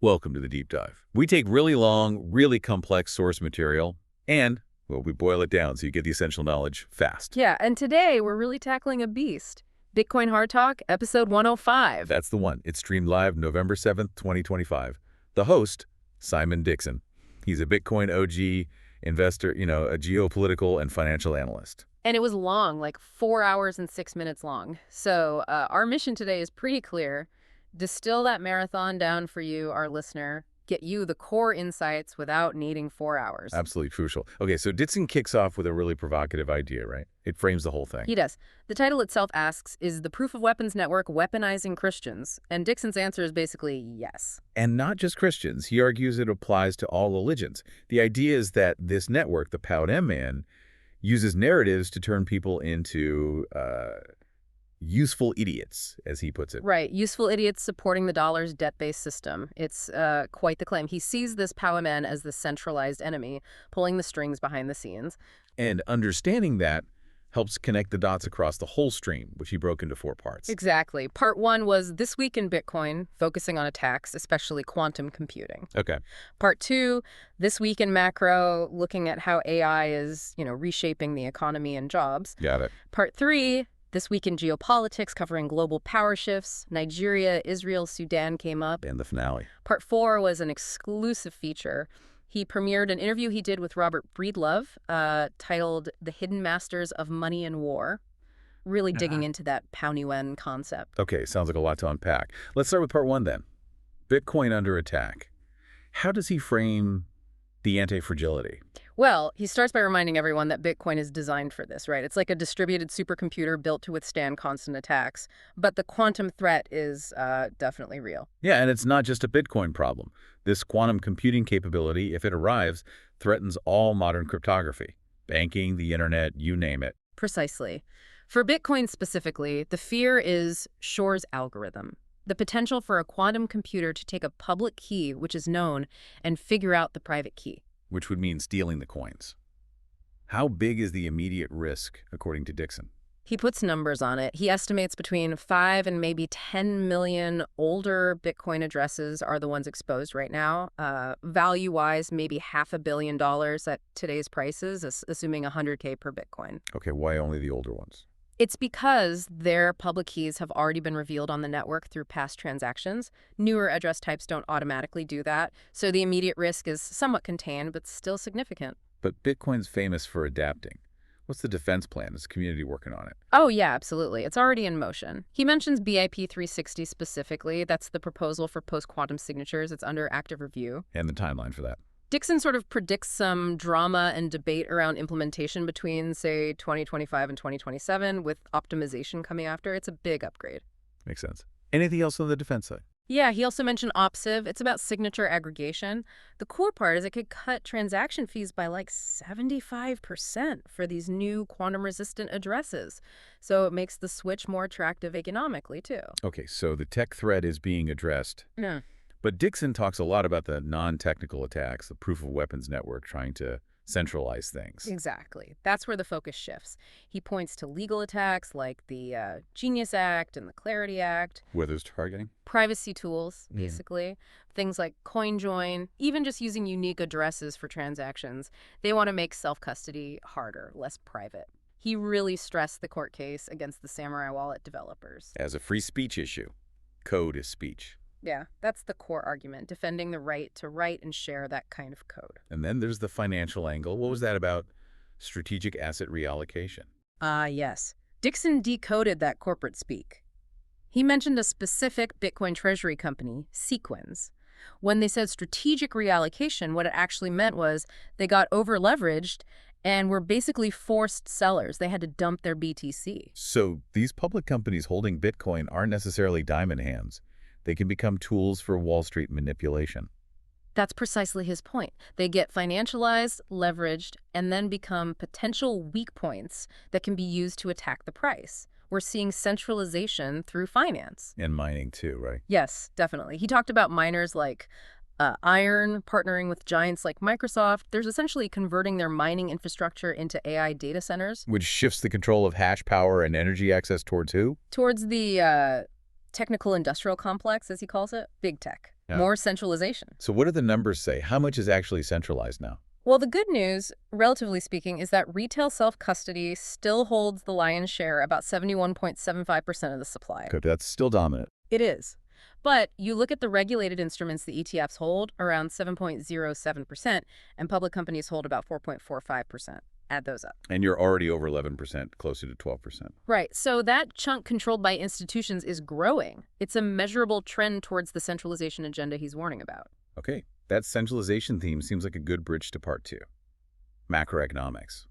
Welcome to the Deep Dive. We take really long, really complex source material and, well, we boil it down so you get the essential knowledge fast. Yeah, and today we're really tackling a beast. Bitcoin Hard Talk, episode 105. That's the one. It's streamed live November 7th, 2025. The host, Simon Dixon. He's a Bitcoin OG, investor, a geopolitical and financial analyst. And it was long, like 4 hours and 6 minutes long. So our mission today is pretty clear. Distill that marathon down for you, our listener. Get you the core insights without needing 4 hours. Absolutely crucial. Okay, so Dixon kicks off with a really provocative idea, right? It frames the whole thing. He does. The title itself asks, is the proof of weapons network weaponizing Christians? And Dixon's answer is basically yes. And not just Christians. He argues it applies to all religions. The idea is that this network, the POWDM man, uses narratives to turn people into useful idiots, as he puts it. Right. Useful idiots supporting the dollar's debt-based system. It's quite the claim. He sees this power man as the centralized enemy, pulling the strings behind the scenes. And understanding that helps connect the dots across the whole stream, which he broke into 4 parts. Exactly. Part 1 was This Week in Bitcoin, focusing on attacks, especially quantum computing. Okay. Part 2, This Week in Macro, looking at how AI is, reshaping the economy and jobs. Got it. Part 3, This Week in Geopolitics, covering global power shifts. Nigeria, Israel, Sudan came up. And the finale. Part 4 was an exclusive feature. He premiered an interview he did with Robert Breedlove, titled The Hidden Masters of Money and War, really digging into that POWNUN concept. Okay, sounds like a lot to unpack. Let's start with part 1 then. Bitcoin under attack. How does he frame the anti-fragility? Well, he starts by reminding everyone that Bitcoin is designed for this, right? It's like a distributed supercomputer built to withstand constant attacks. But the quantum threat is definitely real. Yeah, and it's not just a Bitcoin problem. This quantum computing capability, if it arrives, threatens all modern cryptography. Banking, the internet, you name it. Precisely. For Bitcoin specifically, the fear is Shor's algorithm. The potential for a quantum computer to take a public key, which is known, and figure out the private key. Which would mean stealing the coins. How big is the immediate risk, according to Dixon? He puts numbers on it. He estimates between 5 and maybe 10 million older Bitcoin addresses are the ones exposed right now. Value-wise, maybe $500 million at today's prices, assuming 100K per Bitcoin. Okay, why only the older ones? It's because their public keys have already been revealed on the network through past transactions. Newer address types don't automatically do that, so the immediate risk is somewhat contained, but still significant. But Bitcoin's famous for adapting. What's the defense plan? Is the community working on it? Oh, yeah, absolutely. It's already in motion. He mentions BIP 360 specifically. That's the proposal for post-quantum signatures. It's under active review. And the timeline for that? Dixon sort of predicts some drama and debate around implementation between, say, 2025 and 2027, with optimization coming after. It's a big upgrade. Makes sense. Anything else on the defense side? Yeah, he also mentioned OPSIV. It's about signature aggregation. The cool part is it could cut transaction fees by like 75% for these new quantum-resistant addresses. So it makes the switch more attractive economically, too. Okay, so the tech threat is being addressed. Yeah. But Dixon talks a lot about the non-technical attacks, the proof of weapons network trying to centralize things. Exactly. That's where the focus shifts. He points to legal attacks like the Genius Act and the Clarity Act. Where there's targeting? Privacy tools, basically. Things like CoinJoin, even just using unique addresses for transactions. They want to make self-custody harder, less private. He really stressed the court case against the Samurai Wallet developers. As a free speech issue. Code is speech. Yeah, that's the core argument, defending the right to write and share that kind of code. And then there's the financial angle. What was that about strategic asset reallocation? Yes. Dixon decoded that corporate speak. He mentioned a specific Bitcoin treasury company, Sequins. When they said strategic reallocation, what it actually meant was they got over-leveraged and were basically forced sellers. They had to dump their BTC. So these public companies holding Bitcoin aren't necessarily diamond hands. They can become tools for Wall Street manipulation. That's precisely his point. They get financialized, leveraged, and then become potential weak points that can be used to attack the price. We're seeing centralization through finance. And mining too, right? Yes, definitely. He talked about miners like Iron partnering with giants like Microsoft. There's essentially converting their mining infrastructure into AI data centers. Which shifts the control of hash power and energy access towards who? Towards the technical industrial complex, as he calls it, big tech. Yeah. More centralization. So what do the numbers say? How much is actually centralized now? Well, the good news, relatively speaking, is that retail self-custody still holds the lion's share, about 71.75% of the supply. Okay, that's still dominant. It is. But you look at the regulated instruments the ETFs hold, around 7.07%, and public companies hold about 4.45%. Add those up. And you're already over 11%, closer to 12%. Right. So that chunk controlled by institutions is growing. It's a measurable trend towards the centralization agenda he's warning about. Okay, that centralization theme seems like a good bridge to part 2. Macroeconomics.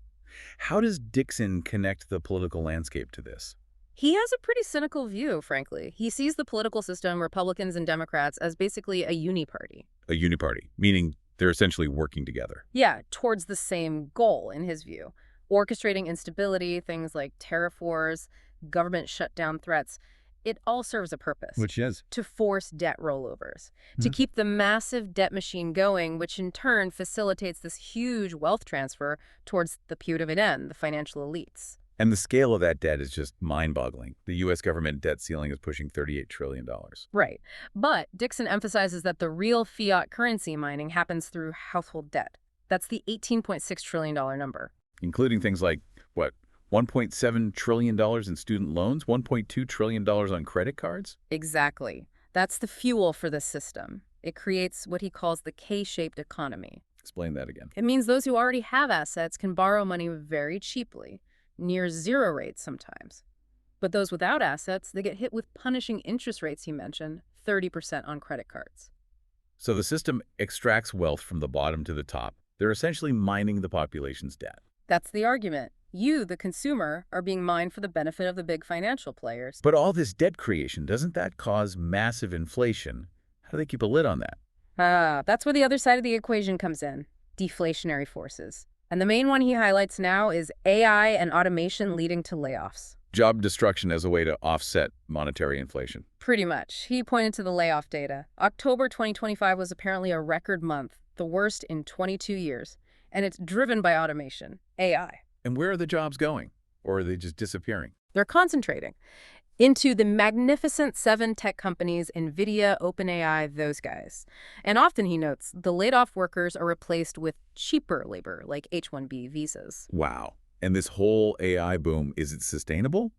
How does Dixon connect the political landscape to this? He has a pretty cynical view, frankly. He sees the political system, Republicans and Democrats, as basically a uniparty. A uniparty, meaning they're essentially working together. Yeah, towards the same goal, in his view. Orchestrating instability, things like tariff wars, government shutdown threats. It all serves a purpose. Which is? To force debt rollovers. To keep the massive debt machine going, which in turn facilitates this huge wealth transfer towards the putative end, the financial elites. And the scale of that debt is just mind-boggling. The U.S. government debt ceiling is pushing $38 trillion. Right. But Dixon emphasizes that the real fiat currency mining happens through household debt. That's the $18.6 trillion number. Including things like, what, $1.7 trillion in student loans, $1.2 trillion on credit cards? Exactly. That's the fuel for the system. It creates what he calls the K-shaped economy. Explain that again. It means those who already have assets can borrow money very cheaply. Near zero rates sometimes. But those without assets, they get hit with punishing interest rates he mentioned, 30% on credit cards. So the system extracts wealth from the bottom to the top. They're essentially mining the population's debt. That's the argument. You, the consumer, are being mined for the benefit of the big financial players. But all this debt creation, doesn't that cause massive inflation? How do they keep a lid on that? That's where the other side of the equation comes in. Deflationary forces. And the main one he highlights now is AI and automation leading to layoffs. Job destruction as a way to offset monetary inflation. Pretty much. He pointed to the layoff data. October 2025 was apparently a record month, the worst in 22 years. And it's driven by automation, AI. And where are the jobs going? Or are they just disappearing? They're concentrating into the magnificent 7 tech companies, NVIDIA, OpenAI, those guys. And often, he notes, the laid-off workers are replaced with cheaper labor, like H-1B visas. Wow. And this whole AI boom, is it sustainable?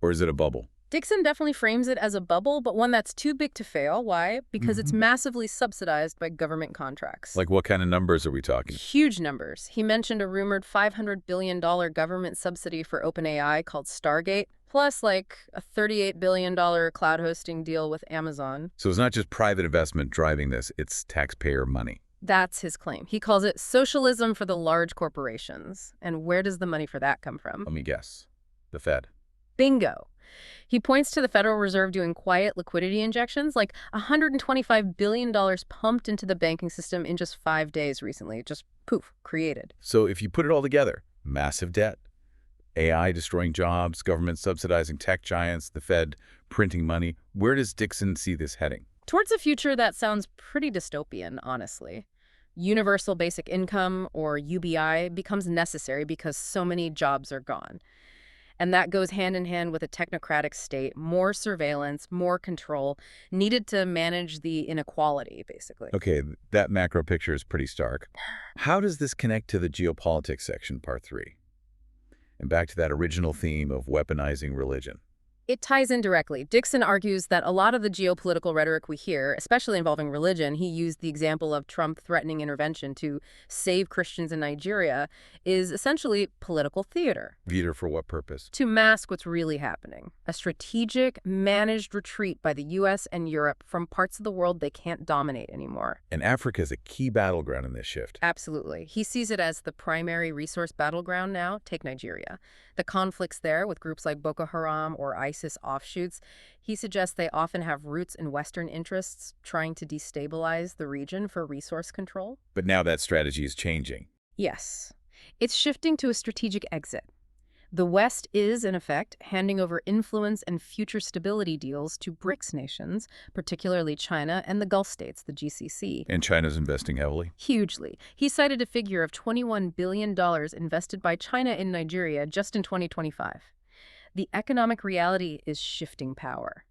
Or is it a bubble? Dixon definitely frames it as a bubble, but one that's too big to fail. Why? Because it's massively subsidized by government contracts. Like what kind of numbers are we talking? Huge numbers. He mentioned a rumored $500 billion government subsidy for OpenAI called Stargate, plus like a $38 billion cloud hosting deal with Amazon. So it's not just private investment driving this, it's taxpayer money. That's his claim. He calls it socialism for the large corporations. And where does the money for that come from? Let me guess. The Fed. Bingo. He points to the Federal Reserve doing quiet liquidity injections, like $125 billion pumped into the banking system in just 5 days recently. Just poof, created. So if you put it all together, massive debt, AI destroying jobs, government subsidizing tech giants, the Fed printing money, where does Dixon see this heading? Towards a future that sounds pretty dystopian, honestly. Universal basic income, or UBI, becomes necessary because so many jobs are gone. And that goes hand in hand with a technocratic state, more surveillance, more control, needed to manage the inequality, basically. Okay, that macro picture is pretty stark. How does this connect to the geopolitics section, part 3? And back to that original theme of weaponizing religion. It ties in directly. Dixon argues that a lot of the geopolitical rhetoric we hear, especially involving religion, he used the example of Trump threatening intervention to save Christians in Nigeria, is essentially political theater. Theater for what purpose? To mask what's really happening. A strategic, managed retreat by the U.S. and Europe from parts of the world they can't dominate anymore. And Africa is a key battleground in this shift. Absolutely. He sees it as the primary resource battleground now. Take Nigeria. The conflicts there with groups like Boko Haram or ISIS offshoots, he suggests they often have roots in Western interests trying to destabilize the region for resource control. But now that strategy is changing. Yes. It's shifting to a strategic exit. The West is, in effect, handing over influence and future stability deals to BRICS nations, particularly China and the Gulf states, the GCC. And China's investing heavily? Hugely. He cited a figure of $21 billion invested by China in Nigeria just in 2025. The economic reality is shifting power.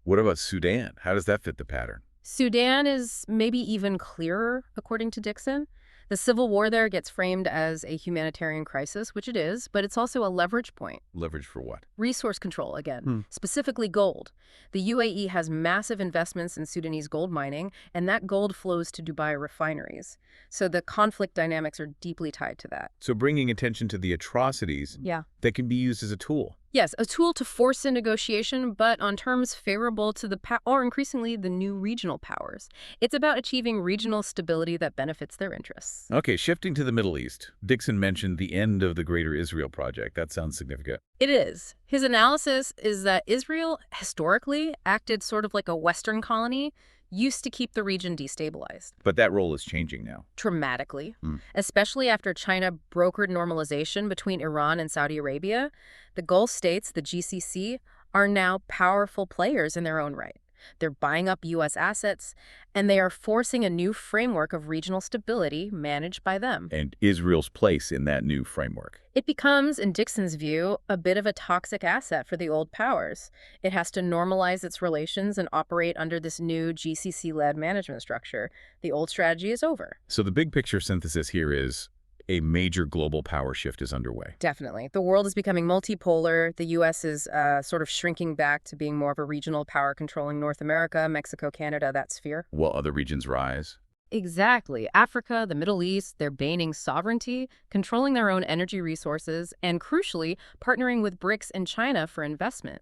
What about Sudan? How does that fit the pattern? Sudan is maybe even clearer, according to Dixon. The civil war there gets framed as a humanitarian crisis, which it is, but it's also a leverage point. Leverage for what? Resource control, again, specifically gold. The UAE has massive investments in Sudanese gold mining, and that gold flows to Dubai refineries. So the conflict dynamics are deeply tied to that. So bringing attention to the atrocities Yeah. that can be used as a tool. Yes, a tool to force a negotiation, but on terms favorable to or increasingly the new regional powers. It's about achieving regional stability that benefits their interests. Okay, shifting to the Middle East. Dixon mentioned the end of the Greater Israel Project. That sounds significant. It is. His analysis is that Israel historically acted sort of like a Western colony, used to keep the region destabilized. But that role is changing now. Dramatically, especially after China brokered normalization between Iran and Saudi Arabia. The Gulf states, the GCC, are now powerful players in their own right. They're buying up U.S. assets, and they are forcing a new framework of regional stability managed by them. And Israel's place in that new framework. It becomes, in Dixon's view, a bit of a toxic asset for the old powers. It has to normalize its relations and operate under this new GCC-led management structure. The old strategy is over. So the big picture synthesis here is a major global power shift is underway. Definitely. The world is becoming multipolar. The U.S. is sort of shrinking back to being more of a regional power controlling North America, Mexico, Canada, that sphere. While other regions rise. Exactly. Africa, the Middle East, they're gaining sovereignty, controlling their own energy resources, and crucially, partnering with BRICS and China for investment.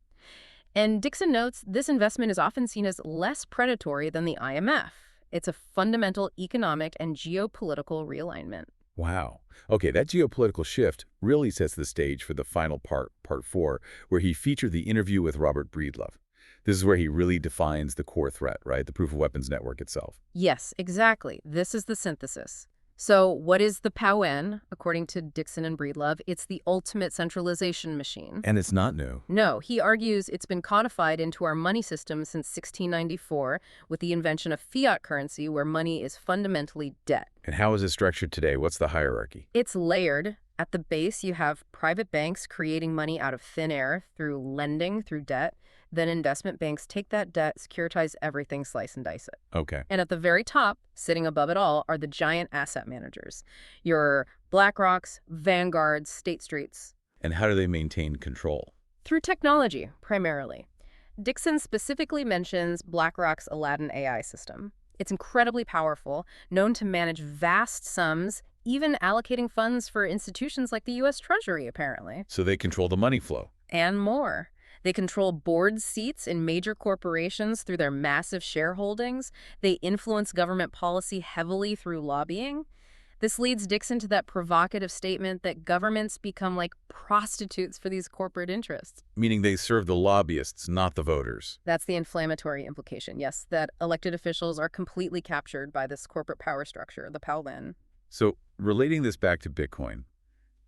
And Dixon notes this investment is often seen as less predatory than the IMF. It's a fundamental economic and geopolitical realignment. Wow. Okay, that geopolitical shift really sets the stage for the final part 4, where he featured the interview with Robert Breedlove. This is where he really defines the core threat, right? The proof of weapons network itself. Yes, exactly. This is the synthesis. So what is the POWN? According to Dixon and Breedlove, it's the ultimate centralization machine. And it's not new. No, he argues it's been codified into our money system since 1694 with the invention of fiat currency, where money is fundamentally debt. And how is it structured today? What's the hierarchy? It's layered. At the base, you have private banks creating money out of thin air through lending, through debt. Then investment banks take that debt, securitize everything, slice and dice it. Okay. And at the very top, sitting above it all, are the giant asset managers. Your BlackRocks, Vanguards, State Streets. And how do they maintain control? Through technology, primarily. Dixon specifically mentions BlackRock's Aladdin AI system. It's incredibly powerful, known to manage vast sums, even allocating funds for institutions like the U.S. Treasury, apparently. So they control the money flow. And more. They control board seats in major corporations through their massive shareholdings. They influence government policy heavily through lobbying. This leads Dixon to that provocative statement that governments become like prostitutes for these corporate interests. Meaning they serve the lobbyists, not the voters. That's the inflammatory implication, yes, that elected officials are completely captured by this corporate power structure, the POWN. So relating this back to Bitcoin,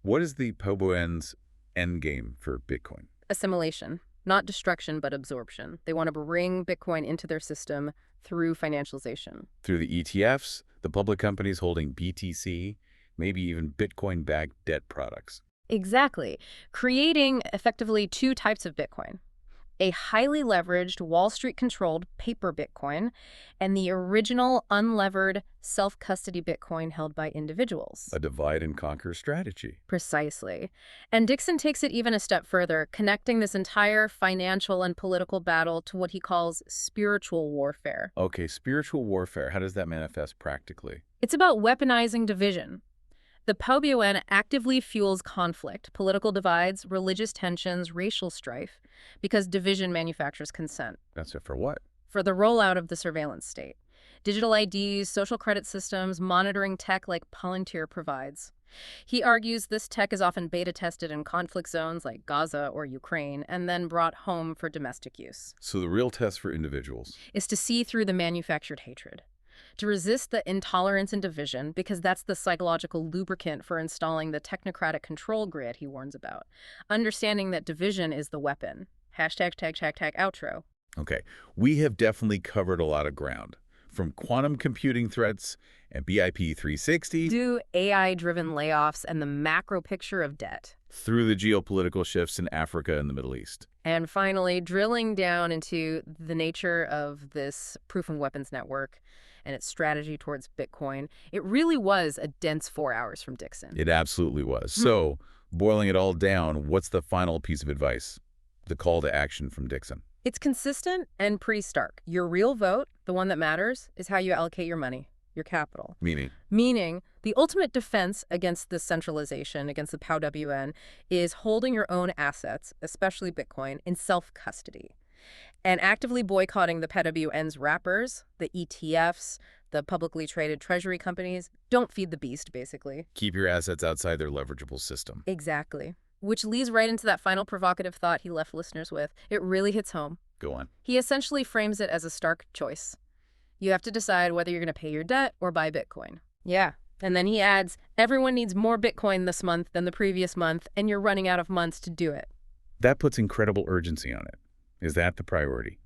what is the POWN's endgame for Bitcoin? Assimilation. Not destruction, but absorption. They want to bring Bitcoin into their system through financialization. Through the ETFs, the public companies holding BTC, maybe even Bitcoin-backed debt products. Exactly. Creating effectively two types of Bitcoin. A highly leveraged, Wall Street-controlled paper Bitcoin, and the original unlevered self-custody Bitcoin held by individuals. A divide-and-conquer strategy. Precisely. And Dixon takes it even a step further, connecting this entire financial and political battle to what he calls spiritual warfare. Okay, spiritual warfare. How does that manifest practically? It's about weaponizing division. The POWN actively fuels conflict, political divides, religious tensions, racial strife, because division manufactures consent. That's it for what? For the rollout of the surveillance state. Digital IDs, social credit systems, monitoring tech like Palantir provides. He argues this tech is often beta tested in conflict zones like Gaza or Ukraine and then brought home for domestic use. So the real test for individuals is to see through the manufactured hatred. To resist the intolerance and division, because that's the psychological lubricant for installing the technocratic control grid he warns about. Understanding that division is the weapon. Hashtag outro. Okay, we have definitely covered a lot of ground. From quantum computing threats and BIP 360 to AI-driven layoffs and the macro picture of debt. through the geopolitical shifts in Africa and the Middle East. And finally, drilling down into the nature of this proof and weapons network and its strategy towards Bitcoin, it really was a dense 4 hours from Dixon. It absolutely was. So, boiling it all down, what's the final piece of advice? The call to action from Dixon. It's consistent and pretty stark. Your real vote, the one that matters, is how you allocate your money, your capital. Meaning, the ultimate defense against this centralization, against the POW-WN, is holding your own assets, especially Bitcoin, in self-custody. And actively boycotting the POW-WN's wrappers, the ETFs, the publicly traded treasury companies. Don't feed the beast, basically. Keep your assets outside their leverageable system. Exactly. Which leads right into that final provocative thought he left listeners with. It really hits home. Go on. He essentially frames it as a stark choice. You have to decide whether you're going to pay your debt or buy Bitcoin. Yeah. And then he adds, everyone needs more Bitcoin this month than the previous month, and you're running out of months to do it. That puts incredible urgency on it. Is that the priority?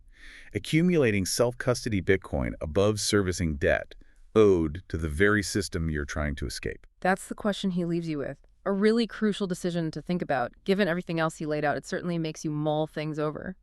Accumulating self-custody Bitcoin above servicing debt owed to the very system you're trying to escape. That's the question he leaves you with. A really crucial decision to think about. Given everything else he laid out, it certainly makes you mull things over.